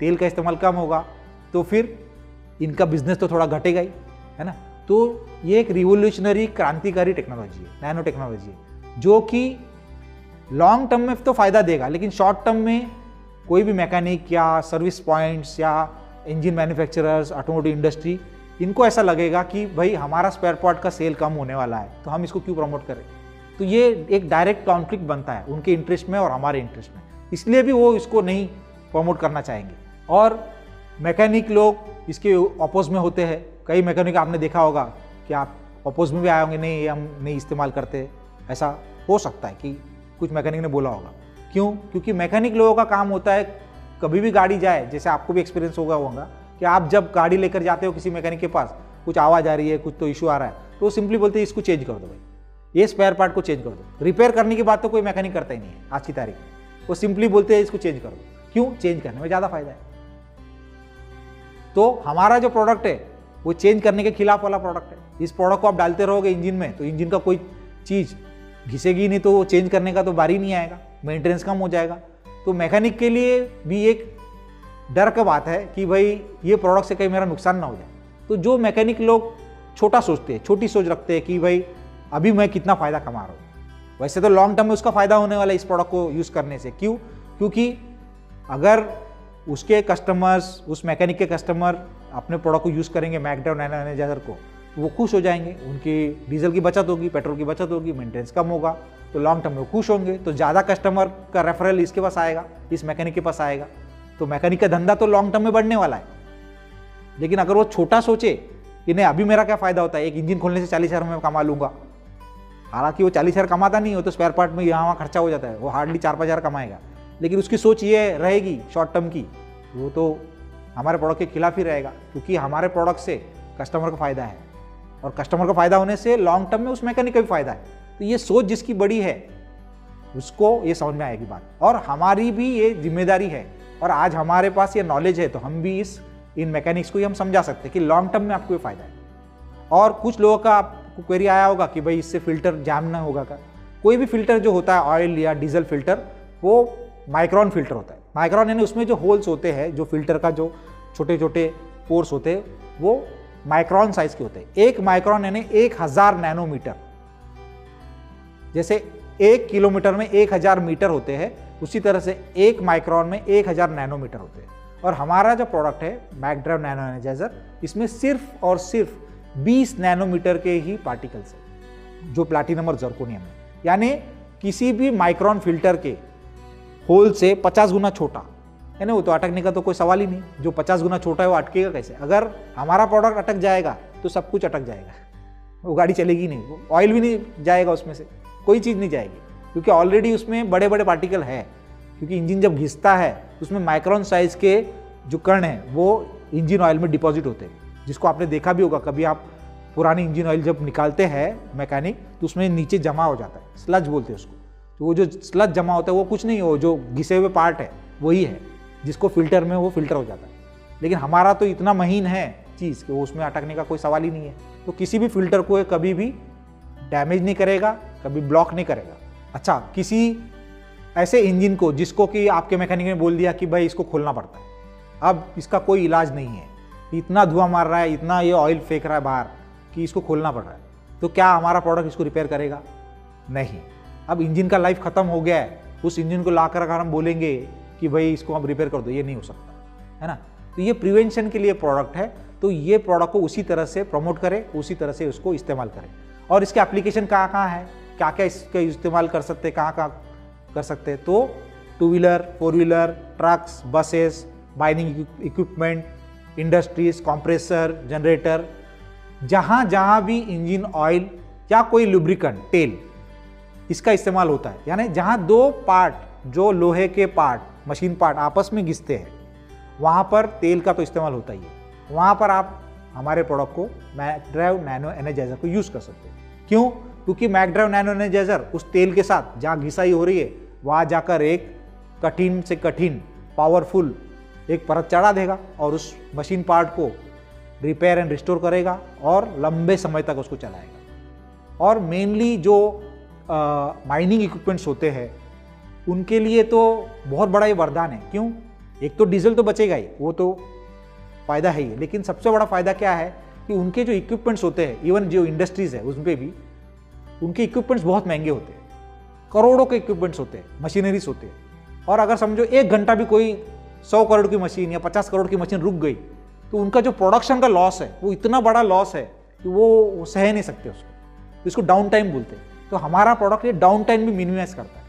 तेल का इस्तेमाल कम होगा, तो फिर इनका बिजनेस तो थोड़ा घटेगा ही, है ना। तो ये एक रिवोल्यूशनरी, क्रांतिकारी टेक्नोलॉजी है, नैनो टेक्नोलॉजी है, जो कि लॉन्ग टर्म में तो फ़ायदा देगा, लेकिन शॉर्ट टर्म में कोई भी मैकेनिक या सर्विस पॉइंट्स या इंजन मैन्युफैक्चरर्स, ऑटोमोटिव इंडस्ट्री, इनको ऐसा लगेगा कि भाई हमारा स्पेयर पार्ट का सेल कम होने वाला है, तो हम इसको क्यों प्रमोट करें। तो ये एक डायरेक्ट कॉन्फ्लिक्ट बनता है उनके इंटरेस्ट में और हमारे इंटरेस्ट में, इसलिए भी वो इसको नहीं प्रमोट करना चाहेंगे। और मैकेनिक लोग इसके अपोज में होते हैं। कई मैकेनिक आपने देखा होगा कि आप अपोज में भी आए होंगे, नहीं ये हम नहीं इस्तेमाल करते, ऐसा हो सकता है कि कुछ मैकेनिक ने बोला होगा। क्यों? क्योंकि मैकेनिक लोगों का काम होता है, कभी भी गाड़ी जाए, जैसे आपको भी एक्सपीरियंस होगा कि आप जब गाड़ी लेकर जाते हो किसी मैकेनिक के पास, कुछ आवाज़ आ रही है, कुछ तो इशू आ रहा है, तो वो सिंपली बोलते हैं इसको चेंज कर दो भाई, ये स्पेयर पार्ट को चेंज कर दो। रिपेयर करने की बात तो कोई मैकेनिक करता ही नहीं है आज की तारीख में, वो सिंपली बोलते हैं इसको चेंज कर दो। क्यों? चेंज करने में ज़्यादा फायदा है। तो हमारा जो प्रोडक्ट है वो चेंज करने के खिलाफ वाला प्रोडक्ट है। इस प्रोडक्ट को आप डालते रहोगे इंजन में तो इंजन का कोई चीज़ घिसेगी नहीं, तो वो चेंज करने का तो बारी नहीं आएगा, मेंटेनेंस कम हो जाएगा। तो मैकेनिक के लिए भी एक डर का बात है कि भाई ये प्रोडक्ट से कहीं मेरा नुकसान ना हो जाए। तो जो मैकेनिक लोग छोटा सोचते हैं, छोटी सोच रखते हैं कि भाई अभी मैं कितना फ़ायदा कमा रहा हूँ, वैसे तो लॉन्ग टर्म में उसका फ़ायदा होने वाला है इस प्रोडक्ट को यूज़ करने से। क्यों? क्योंकि अगर उसके कस्टमर्स, उस मैकेनिक के कस्टमर अपने प्रोडक्ट को यूज़ करेंगे मैकड्राइव नैनो एनर्जाइजर को, तो वो खुश हो जाएंगे, उनकी डीजल की बचत होगी, पेट्रोल की बचत होगी, मेंटेनेंस कम होगा, तो लॉन्ग टर्म में वो खुश होंगे। तो ज़्यादा कस्टमर का रेफरल इसके पास आएगा, इस मैकेनिक के पास आएगा, तो मैकेनिक का धंधा तो लॉन्ग टर्म में बढ़ने वाला है। लेकिन अगर वो छोटा सोचे कि नहीं अभी मेरा क्या फ़ायदा होता है, एक इंजन खोलने से 40,000 में कमा लूँगा, हालांकि वो 40,000 कमाता नहीं हो, तो स्पेयर पार्ट में यहाँ वहाँ खर्चा हो जाता है, वो हार्डली 4-5 हज़ार कमाएगा। लेकिन उसकी सोच ये रहेगी शॉर्ट टर्म की, वो तो हमारे प्रोडक्ट के खिलाफ ही रहेगा, क्योंकि हमारे प्रोडक्ट से कस्टमर को फ़ायदा है और कस्टमर को फ़ायदा होने से लॉन्ग टर्म में उस मैकेनिक का भी फ़ायदा है। तो ये सोच जिसकी बड़ी है उसको ये समझ में आएगी बात, और हमारी भी ये जिम्मेदारी है। और आज हमारे पास ये नॉलेज है तो हम भी इन मैकेनिक्स को ही हम समझा सकते हैं कि लॉन्ग टर्म में आपको ये फ़ायदा है। और कुछ लोगों का आपको क्वेरी आया होगा कि भाई इससे फ़िल्टर जैम ना होगा क्या? कोई भी फ़िल्टर जो होता है ऑयल या डीजल फ़िल्टर, वो माइक्रोन फ़िल्टर होता है। माइक्रोन यानी उसमें जो होल्स होते हैं, जो फ़िल्टर का जो छोटे छोटे पोर्स होते हैं, वो माइक्रोन साइज़ के होते हैं। 1 माइक्रोन यानी 1000 नैनोमीटर। जैसे 1 किलोमीटर में 1000 मीटर होते हैं, उसी तरह से 1 माइक्रोन में 1000 नैनोमीटर होते हैं। और हमारा जो प्रोडक्ट है मैकड्राइव नैनो एनर्जाइजर, इसमें सिर्फ और सिर्फ 20 नैनोमीटर के ही पार्टिकल्स हैं, जो प्लैटिनम और जर्कोनियम है। यानी किसी भी माइक्रोन फिल्टर के होल से 50 गुना छोटा है ना, वो तो अटकने का तो कोई सवाल ही नहीं। जो 50 गुना छोटा है वो अटकेगा कैसे? अगर हमारा प्रोडक्ट अटक जाएगा तो सब कुछ अटक जाएगा, वो गाड़ी चलेगी नहीं, वो ऑयल भी नहीं जाएगा, उसमें से कोई चीज़ नहीं जाएगी, क्योंकि ऑलरेडी उसमें बड़े बड़े पार्टिकल है। क्योंकि इंजन जब घिसता है तो उसमें माइक्रोन साइज़ के जो कण हैं वो इंजन ऑयल में डिपॉजिट होते हैं, जिसको आपने देखा भी होगा। कभी आप पुरानी इंजन ऑयल जब निकालते हैं मैकेनिक, तो उसमें नीचे जमा हो जाता है, स्लज बोलते हैं उसको। तो वो जो स्लज जमा होता है वो कुछ नहीं हो, जो घिसे हुए पार्ट है वही है, जिसको फिल्टर में वो फिल्टर हो जाता है। लेकिन हमारा तो इतना महीन है चीज़ कि वो उसमें अटकने का कोई सवाल ही नहीं है। तो किसी भी फिल्टर को कभी भी डैमेज नहीं करेगा, कभी ब्लॉक नहीं करेगा। अच्छा, किसी ऐसे इंजन को जिसको कि आपके मैकेनिक ने बोल दिया कि भाई इसको खोलना पड़ता है, अब इसका कोई इलाज नहीं है, इतना धुआं मार रहा है, इतना ये ऑयल फेंक रहा है बाहर कि इसको खोलना पड़ रहा है, तो क्या हमारा प्रोडक्ट इसको रिपेयर करेगा? नहीं। अब इंजन का लाइफ खत्म हो गया है, उस इंजन को लाकर अगर हम बोलेंगे कि भाई इसको आप रिपेयर कर दो, ये नहीं हो सकता है ना। तो ये प्रिवेंशन के लिए प्रोडक्ट है, तो ये प्रोडक्ट को उसी तरह से प्रमोट करें, उसी तरह से उसको इस्तेमाल करें। और इसके एप्लीकेशन कहाँ कहाँ है, क्या क्या इसका इस्तेमाल कर सकते हैं, कहाँ कहाँ कर सकते हैं? तो 2 wheeler, 4 wheeler, trucks, buses, mining equipment, industries, compressor, generator, जहाँ जहाँ भी इंजन ऑयल या कोई लुब्रिकेंट तेल इसका इस्तेमाल होता है, यानी जहाँ 2 पार्ट, जो लोहे के पार्ट, मशीन पार्ट आपस में घिसते हैं, वहाँ पर तेल का तो इस्तेमाल होता ही है। वहाँ पर आप हमारे प्रोडक्ट को मैकड्राइव नैनो एनर्जाइजर को यूज़ कर सकते हैं। क्यों? क्योंकि मैकड्राइव नैनो एनर्जाइजर उस तेल के साथ जहाँ घिसाई हो रही है वहाँ जाकर एक कठिन से कठिन पावरफुल एक परत चढ़ा देगा और उस मशीन पार्ट को रिपेयर एंड रिस्टोर करेगा और लंबे समय तक उसको चलाएगा। और मेनली जो माइनिंग इक्विपमेंट्स होते हैं उनके लिए तो बहुत बड़ा ये वरदान है। क्यों? एक तो डीजल तो बचेगा ही, वो तो फ़ायदा है ही, लेकिन सबसे बड़ा फ़ायदा क्या है कि उनके जो इक्विपमेंट्स होते हैं, इवन जो इंडस्ट्रीज़ है उसमें भी उनके इक्विपमेंट्स बहुत महंगे होते हैं, करोड़ों के इक्विपमेंट्स होते हैं, मशीनरीज होते हैं। और अगर समझो 1 घंटा भी कोई 100 करोड़ की मशीन या 50 करोड़ की मशीन रुक गई तो उनका जो प्रोडक्शन का लॉस है वो इतना बड़ा लॉस है कि वो सह नहीं सकते उसको, तो इसको डाउन टाइम बोलते हैं। तो तो हमारा प्रोडक्ट ये डाउन टाइम भी मिनिमाइज करता है।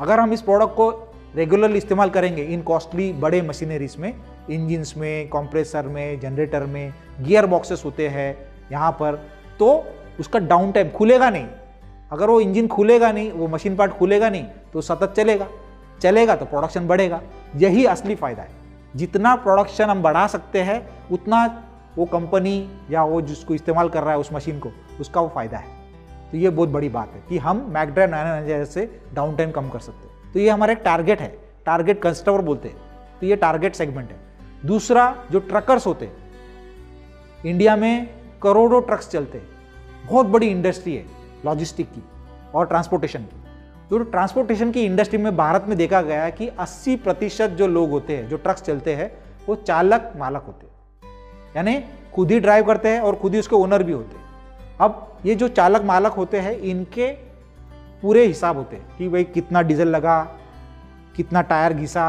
अगर हम इस प्रोडक्ट को रेगुलरली इस्तेमाल करेंगे इन कॉस्टली बड़े मशीनरीज में, इंजिन्स में, कंप्रेसर में, जनरेटर में, गियर बॉक्सेस होते हैं यहाँ पर, तो उसका डाउन टाइम खुलेगा नहीं। अगर वो इंजन खुलेगा नहीं, वो मशीन पार्ट खुलेगा नहीं, तो सतत चलेगा तो प्रोडक्शन बढ़ेगा। यही असली फायदा है। जितना प्रोडक्शन हम बढ़ा सकते हैं उतना वो कंपनी या वो जिसको इस्तेमाल कर रहा है उस मशीन को, उसका वो फायदा है। तो ये बहुत बड़ी बात है कि हम मैकड्राइव नैनो एनर्जाइजर से डाउन टाइम कम कर सकते हैं। तो ये हमारा एक टारगेट है, टारगेट कस्टमर बोलते हैं, तो ये टारगेट सेगमेंट है। दूसरा, जो ट्रकर्स होते हैं, इंडिया में करोड़ों ट्रक्स चलते हैं, बहुत बड़ी इंडस्ट्री है लॉजिस्टिक की और ट्रांसपोर्टेशन की। तो ट्रांसपोर्टेशन की इंडस्ट्री में भारत में देखा गया है कि 80% जो लोग होते हैं, जो ट्रक्स चलते हैं, वो चालक मालक होते हैं, यानी खुद ही ड्राइव करते हैं और खुद ही उसके ओनर भी होते हैं। अब ये जो चालक मालक होते हैं, इनके पूरे हिसाब होते हैं कि भाई कितना डीजल लगा, कितना टायर घिसा,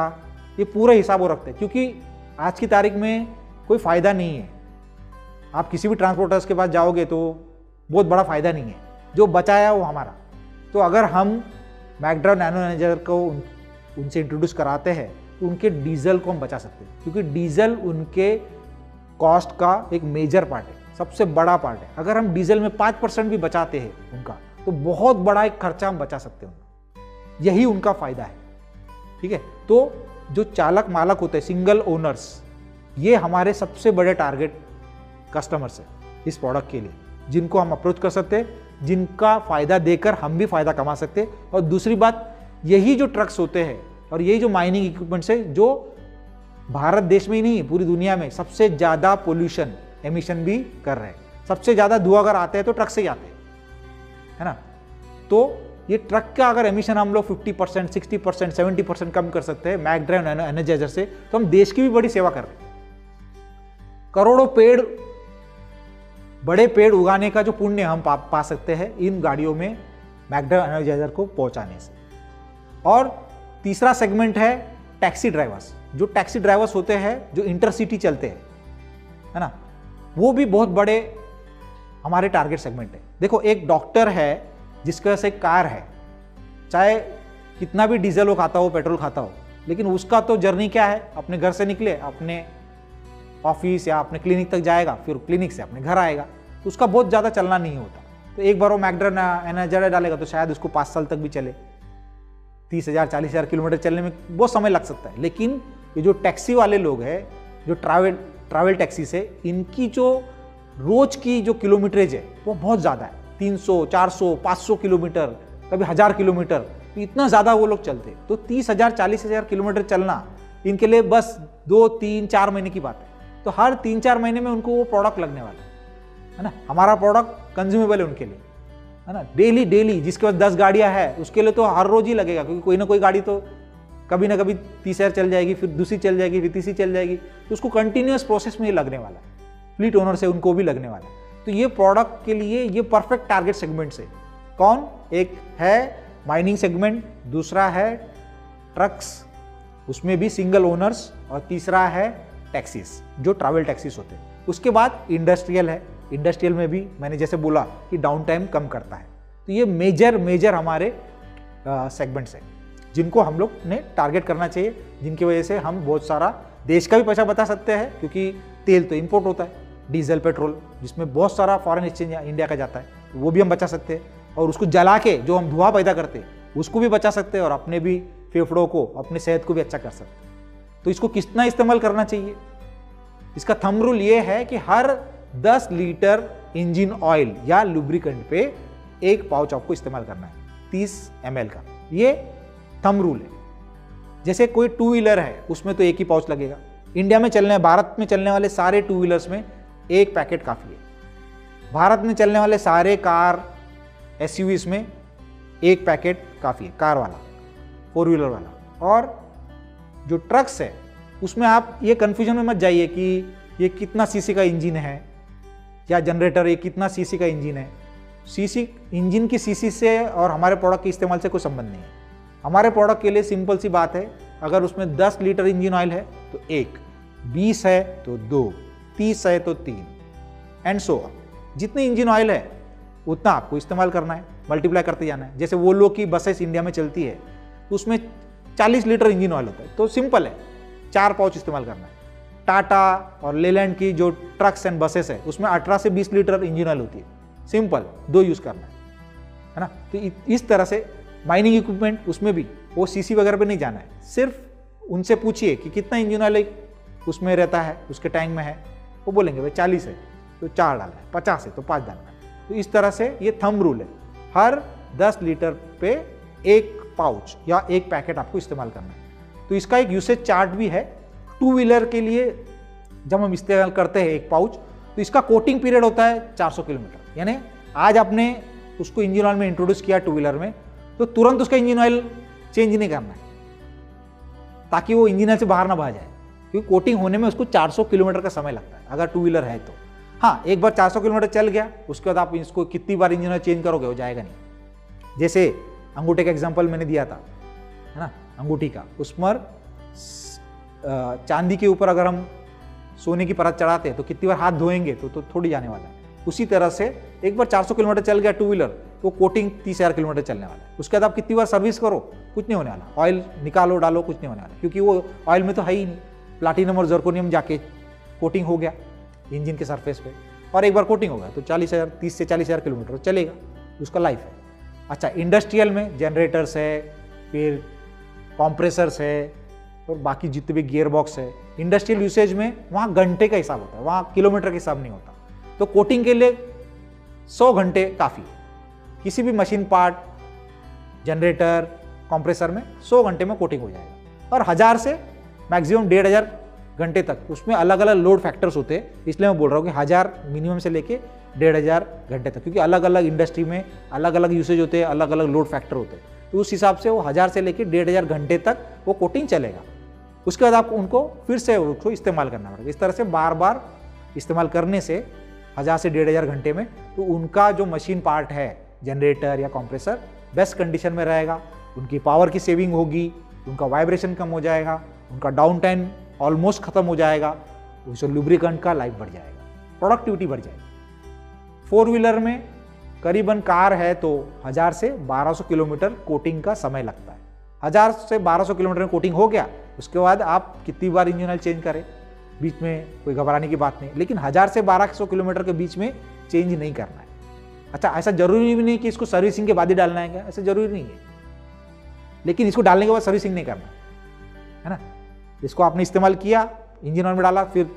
ये पूरे हिसाब वो रखते हैं। क्योंकि आज की तारीख में कोई फ़ायदा नहीं है, आप किसी भी ट्रांसपोर्टर्स के पास जाओगे तो बहुत बड़ा फ़ायदा नहीं है, जो बचाया वो हमारा। तो अगर हम मैकड्राइव नैनो एनर्जाइजर को उनसे इंट्रोड्यूस कराते हैं तो उनके डीजल को हम बचा सकते हैं, क्योंकि डीजल उनके कॉस्ट का एक मेजर पार्ट है, सबसे बड़ा पार्ट है। अगर हम डीजल में 5% भी बचाते हैं उनका, तो बहुत बड़ा एक खर्चा हम बचा सकते हैं उनका। यही उनका फ़ायदा है, ठीक है। तो जो चालक मालक होते हैं, सिंगल ओनर्स, ये हमारे सबसे बड़े टारगेट कस्टमर्स है इस प्रोडक्ट के लिए, जिनको हम अप्रोच कर सकते हैं, जिनका फ़ायदा देकर हम भी फ़ायदा कमा सकते हैं। और दूसरी बात, यही जो ट्रक्स होते हैं और यही जो माइनिंग इक्विपमेंट्स है, जो भारत देश में ही नहीं पूरी दुनिया में सबसे ज़्यादा पोल्यूशन एमिशन भी कर रहे हैं। सबसे ज़्यादा धुआं अगर आते हैं तो ट्रक से ही आते हैं, है ना। तो ये ट्रक का अगर एमिशन हम लोग 50%, 60%, 70% कम कर सकते हैं मैकड्राइव नैनो एनर्जाइजर से, तो हम देश की भी बड़ी सेवा कर रहे हैं। करोड़ों पेड़, बड़े पेड़ उगाने का जो पुण्य हम पा सकते हैं इन गाड़ियों में मैकड्राइव एनर्जाइजर को पहुंचाने से। और तीसरा सेगमेंट है टैक्सी ड्राइवर्स। जो टैक्सी ड्राइवर्स होते हैं, जो इंटरसिटी चलते हैं, है ना, वो भी बहुत बड़े हमारे टारगेट सेगमेंट है। देखो, एक डॉक्टर है जिसके पास एक कार है, चाहे कितना भी डीजल वो खाता हो, पेट्रोल खाता हो, लेकिन उसका तो जर्नी क्या है, अपने घर से निकले, अपने ऑफिस या अपने क्लिनिक तक जाएगा, फिर क्लिनिक से अपने घर आएगा, तो उसका बहुत ज़्यादा चलना नहीं होता। तो एक बार वो मैकड्राइव एनर्जाइजर डालेगा तो शायद उसको 5 साल तक भी चले। 30,000 40,000 किलोमीटर चलने में बहुत समय लग सकता है। लेकिन ये जो टैक्सी वाले लोग हैं, जो ट्रैवल टैक्सी से, इनकी जो रोज की जो किलोमीटरेज है वो बहुत ज़्यादा है, 300, 400, 500 किलोमीटर, कभी 1000 किलोमीटर, इतना ज़्यादा वो लोग चलते हैं। तो 30,000 40,000 किलोमीटर चलना इनके लिए बस 2, 3, 4 महीने की बात है। तो हर 3-4 महीने में उनको वो प्रोडक्ट लगने वाला है ना। हमारा प्रोडक्ट कंज्यूमेबल है उनके लिए, है ना। डेली जिसके पास 10 गाड़ियाँ हैं उसके लिए तो हर रोज ही लगेगा, क्योंकि कोई ना कोई गाड़ी तो कभी ना कभी 30,000 चल जाएगी, फिर दूसरी चल जाएगी, फिर तीसरी चल जाएगी, तो उसको कंटिन्यूस प्रोसेस में ही लगने वाला है। फ्लीट ओनर से उनको भी लगने वाला है। तो ये प्रोडक्ट के लिए ये परफेक्ट टारगेट सेगमेंट से कौन, एक है माइनिंग सेगमेंट, दूसरा है ट्रक्स, उसमें भी सिंगल ओनर्स, और तीसरा है टैक्सीज, जो ट्रैवल टैक्सीज होते हैं। उसके बाद इंडस्ट्रियल है। इंडस्ट्रियल में भी मैंने जैसे बोला कि डाउन टाइम कम करता है। तो ये मेजर हमारे सेगमेंट्स हैं जिनको हम लोग ने टारगेट करना चाहिए, जिनकी वजह से हम बहुत सारा देश का भी पैसा बचा सकते हैं, क्योंकि तेल तो इंपोर्ट होता है, डीजल पेट्रोल, जिसमें बहुत सारा फॉरेन एक्सचेंज इंडिया का जाता है, तो वो भी हम बचा सकते हैं। और उसको जला के जो हम धुआं पैदा करते हैं उसको भी बचा सकते हैं, और अपने भी फेफड़ों को, अपने सेहत को भी अच्छा कर सकते हैं। तो इसको कितना इस्तेमाल करना चाहिए, इसका थंब रूल ये है कि हर 10 लीटर इंजन ऑयल या लुब्रिकेंट पे एक पाउच आपको इस्तेमाल करना है, 30 ml का। ये थंब रूल है। जैसे कोई 2 व्हीलर है, उसमें तो एक ही पाउच लगेगा। इंडिया में चलने, भारत में चलने वाले सारे 2 व्हीलर्स में एक पैकेट काफ़ी है। भारत में चलने वाले सारे कार SUVs में एक पैकेट काफ़ी है, कार वाला, 4 व्हीलर वाला। और जो ट्रक्स है उसमें आप ये कन्फ्यूजन में मत जाइए कि ये कितना सीसी का इंजन है, या जनरेटर ये कितना सीसी का इंजन है। सीसी, इंजन की सीसी से और हमारे प्रोडक्ट के इस्तेमाल से कोई संबंध नहीं है। हमारे प्रोडक्ट के लिए सिंपल सी बात है, अगर उसमें 10 लीटर इंजन ऑयल है तो 1, 20 है तो 2, 30 है तो 3, एंड सो ऑन। जितने इंजन ऑयल है उतना आपको इस्तेमाल करना है, मल्टीप्लाई करते जाना है। जैसे वोल्वो की बसेस इंडिया में चलती है तो उसमें 40 लीटर इंजन ऑयल होता है, तो सिंपल है, 4 पाउच इस्तेमाल करना है। टाटा और लेलैंड की जो ट्रक्स एंड बसेस है उसमें 18 से 20 लीटर इंजन ऑयल होती है, सिंपल 2 यूज़ करना है ना। तो इस तरह से माइनिंग इक्विपमेंट उसमें भी वो सीसी वगैरह पे नहीं जाना है, सिर्फ उनसे पूछिए कि कितना इंजन ऑयल उसमें रहता है, उसके टैंक में है, वो बोलेंगे भाई 40 है तो 4 डालना है, 50 है तो 5 डालना है। तो इस तरह से ये थंब रूल है, हर 10 लीटर पे 1 पाउच या 1 पैकेट आपको इस्तेमाल करना है। तो इसका एक यूसेज चार्ट भी है। 2 व्हीलर के लिए जब हम इस्तेमाल करते हैं 1 पाउच, तो इसका कोटिंग पीरियड होता है 400 किलोमीटर। यानी आज आपने उसको इंजन ऑयल में इंट्रोड्यूस किया 2 व्हीलर में, तो तुरंत उसका इंजन ऑयल चेंज नहीं करना है ताकि वो इंजन ऑयल से बाहर ना बह जाए, क्योंकि कोटिंग होने में उसको 400 किलोमीटर का समय लगता है अगर 2 व्हीलर है तो। हाँ, एक बार 400 किलोमीटर चल गया, उसके बाद आप इसको कितनी बार इंजन ऑयल चेंज करोगे, हो जाएगा नहीं। जैसे अंगूठे का एग्जांपल मैंने दिया था, है ना, अंगूठी का, उस पर चांदी के ऊपर अगर हम सोने की परत चढ़ाते हैं तो कितनी बार हाथ धोएंगे तो थोड़ी जाने वाला है। उसी तरह से एक बार 400 किलोमीटर चल गया 2 व्हीलर, तो कोटिंग 30,000 किलोमीटर चलने वाला है। उसके बाद आप कितनी बार सर्विस करो, कुछ नहीं होने वाला, ऑयल निकालो डालो, कुछ नहीं होने वाला, क्योंकि वो ऑयल में तो है ही नहीं। प्लाटिनम और जर्कोनियम जाके कोटिंग हो गया इंजन के सरफेस पे, और एक बार कोटिंग होगा तो 30 से 40,000 किलोमीटर चलेगा, उसका लाइफ है। अच्छा, इंडस्ट्रियल में जनरेटर्स है, फिर कॉम्प्रेसर्स है, और बाकी जितने भी गियर बॉक्स है, इंडस्ट्रियल यूसेज में वहाँ घंटे का हिसाब होता है, वहाँ किलोमीटर का हिसाब नहीं होता। तो कोटिंग के लिए 100 घंटे काफ़ी है। किसी भी मशीन पार्ट, जनरेटर, कंप्रेसर में 100 घंटे में कोटिंग हो जाएगा। और 1000 से मैक्सिमम 1500 घंटे तक, उसमें अलग अलग लोड फैक्टर्स होते हैं, इसलिए मैं बोल रहा हूँ कि 1000 मिनिमम से लेके 1500 घंटे तक, क्योंकि अलग अलग इंडस्ट्री में अलग अलग यूसेज होते हैं, अलग अलग लोड फैक्टर होते हैं। तो उस हिसाब से वो 1000 से लेके 1500 घंटे तक वो कोटिंग चलेगा। उसके बाद आपको उनको फिर से उसको इस्तेमाल करना पड़ेगा। इस तरह से बार बार इस्तेमाल करने से 1000 से 1500 घंटे में तो उनका जो मशीन पार्ट है, जनरेटर या कंप्रेसर, बेस्ट कंडीशन में रहेगा, उनकी पावर की सेविंग होगी, उनका वाइब्रेशन कम हो जाएगा, उनका डाउन टाइम ऑलमोस्ट खत्म हो जाएगा, उससे लुब्रिकेंट का लाइफ बढ़ जाएगा, प्रोडक्टिविटी बढ़ जाएगी। 4 व्हीलर में करीबन कार है तो 1000 से 1200 किलोमीटर कोटिंग का समय लगता है। 1000 से 1200 किलोमीटर में कोटिंग हो गया, उसके बाद आप कितनी बार इंजन ऑयल चेंज करें, बीच में कोई घबराने की बात नहीं, लेकिन 1000 से 1200 किलोमीटर के बीच में चेंज नहीं करना है। अच्छा, ऐसा जरूरी भी नहीं कि इसको सर्विसिंग के बाद ही डालना है, क्या ऐसा जरूरी नहीं है, लेकिन इसको डालने के बाद सर्विसिंग नहीं करना है ना। इसको आपने इस्तेमाल किया, इंजन ऑयल में डाला, फिर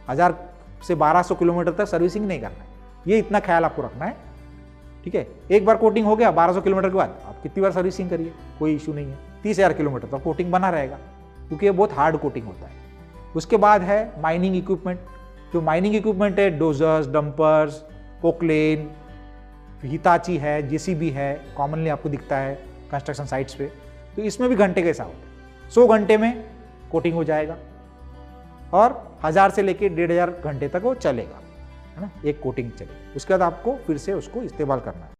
1000 से 1200 किलोमीटर तक सर्विसिंग नहीं करना है, ये इतना ख्याल आपको रखना है, ठीक है। एक बार कोटिंग हो गया 1200 किलोमीटर के बाद आप कितनी बार सर्विसिंग करिए, कोई इशू नहीं है। 30,000 किलोमीटर तक कोटिंग बना रहेगा, क्योंकि ये बहुत हार्ड कोटिंग होता है। उसके बाद है माइनिंग इक्विपमेंट। जो माइनिंग इक्विपमेंट है, डोजर्स, डंपर्स, पोकलेन, हिताची है, जेसीबी है, कॉमनली आपको दिखता है कंस्ट्रक्शन साइट्स पे, तो इसमें भी घंटे का हिसाब होता है। 100 घंटे में कोटिंग हो जाएगा और 1000 से लेके 1500 घंटे तक वो चलेगा, है ना, एक कोटिंग चलेगी। उसके बाद आपको फिर से उसको इस्तेमाल करना है।